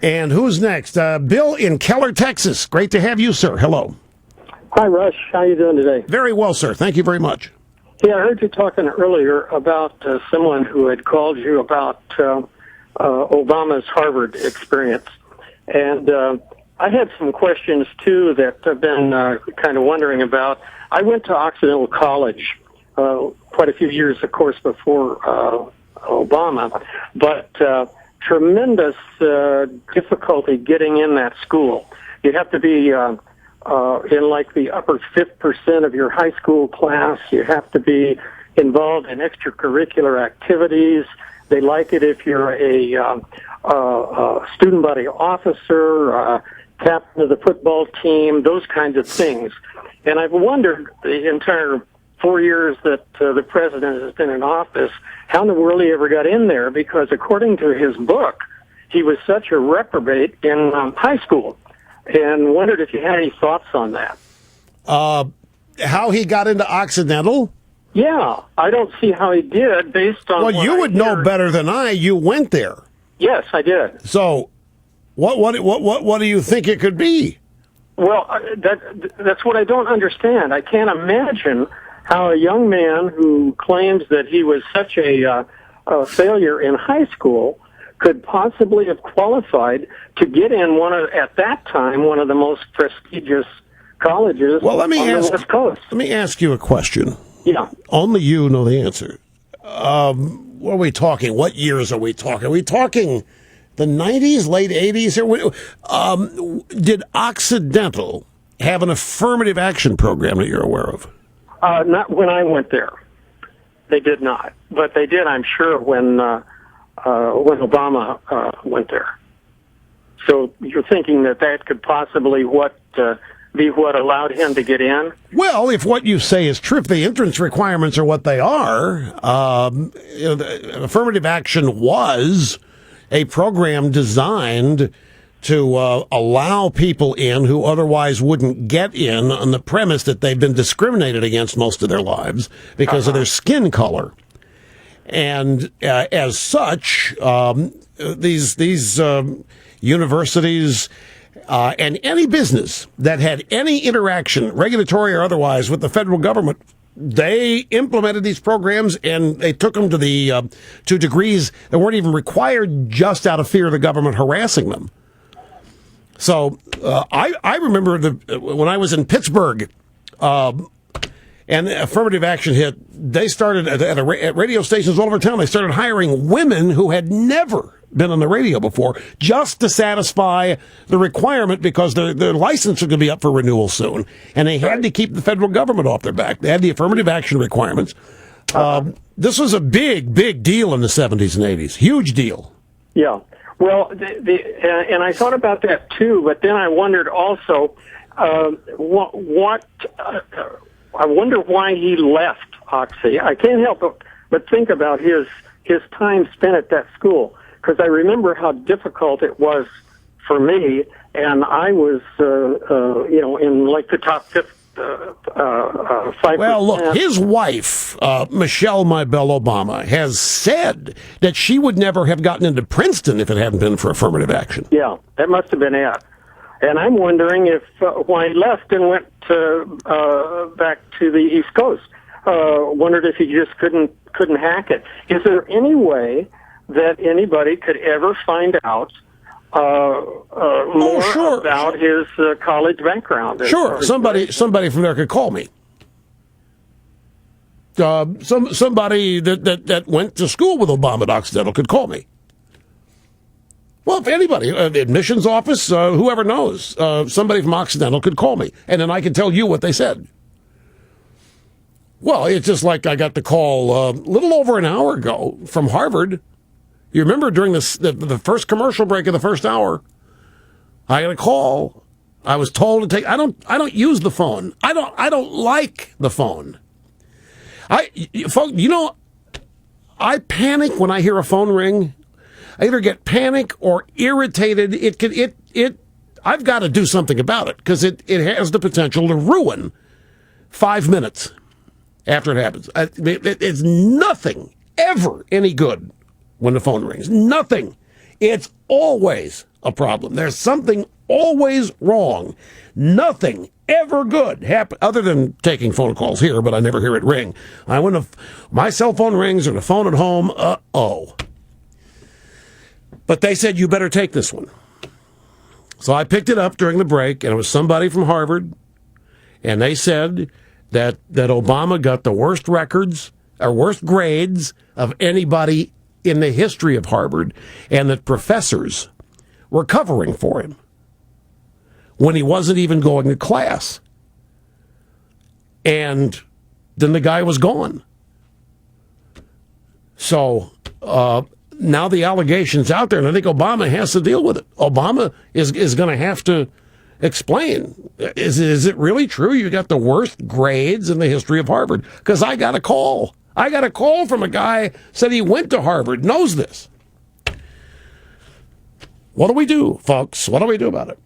And who's next? Bill in Keller, Texas. Great to have you, sir. Hello. Hi, Rush. How you doing today? Very well, sir. Thank you very much. Yeah, I heard you talking earlier about someone who had called you about Obama's Harvard experience. And I had some questions, too, that I've been kind of wondering about. I went to Occidental College quite a few years, of course, before Obama, but tremendous difficulty getting in that school. You have to be in like the upper 5% of your high school class. You have to be involved in extracurricular activities. They like it if you're a student body officer, captain of the football team, those kinds of things. And I've wondered the entire 4 years that the president has been in office, how in the world he ever got in there, because according to his book, he was such a reprobate in high school. And wondered if you had any thoughts on that. How he got into Occidental? Yeah, I don't see how he did based on. Well, you would know better than I. You went there. Yes, I did. So, what do you think it could be? Well, that's what I don't understand. I can't imagine how a young man who claims that he was such a failure in high school could possibly have qualified to get in at that time, one of the most prestigious colleges on the West Coast. Let me ask you a question. Yeah. Only you know the answer. What are we talking? What years are we talking? Are we talking the 90s, late 80s? Did Occidental have an affirmative action program that you're aware of? Not when I went there. They did not. But they did, I'm sure, when Obama went there. So you're thinking that could possibly be what allowed him to get in? Well, if what you say is true, if the entrance requirements are what they are, affirmative action was a program designed to allow people in who otherwise wouldn't get in on the premise that they've been discriminated against most of their lives because of their skin color. And as such, these universities and any business that had any interaction, regulatory or otherwise, with the federal government, they implemented these programs and they took them to degrees that weren't even required just out of fear of the government harassing them. So I remember when I was in Pittsburgh. And affirmative action hit, they started at radio stations all over town. They started hiring women who had never been on the radio before just to satisfy the requirement because their license was going to be up for renewal soon. And they had to keep the federal government off their back. They had the affirmative action requirements. This was a big, big deal in the 70s and 80s. Huge deal. Yeah. Well, and I thought about that too, but then I wondered also I wonder why he left Oxy. I can't help but think about his time spent at that school, because I remember how difficult it was for me, and I was, in like the top 5%. Well, look, his wife, Michelle My Belle Obama, has said that she would never have gotten into Princeton if it hadn't been for affirmative action. Yeah, that must have been it. And I'm wondering if why he left and went back to the East Coast. Wondered if he just couldn't hack it. Is there any way that anybody could ever find out more about his college background? Sure, somebody from there could call me. Somebody that went to school with Obama at Occidental could call me. Well, if anybody, the admissions office, whoever knows, somebody from Occidental could call me, and then I could tell you what they said. Well, it's just like I got the call a little over an hour ago from Harvard. You remember during the first commercial break of the first hour, I got a call. I was told to take. I don't use the phone. I don't like the phone. Folks, I panic when I hear a phone ring. I either get panic or irritated. I've got to do something about it because it has the potential to ruin 5 minutes after it happens. It's nothing ever any good when the phone rings. Nothing. It's always a problem. There's something always wrong. Nothing ever good happen other than taking phone calls here, but I never hear it ring. My cell phone rings or the phone at home, But they said, you better take this one. So I picked it up during the break, and it was somebody from Harvard, and they said that Obama got the worst records or worst grades of anybody in the history of Harvard, and that professors were covering for him when he wasn't even going to class. And then the guy was gone. So now the allegation's out there, and I think Obama has to deal with it. Obama is going to have to explain, is it really true you got the worst grades in the history of Harvard? Because I got a call. I got a call from a guy said he went to Harvard, knows this. What do we do, folks? What do we do about it?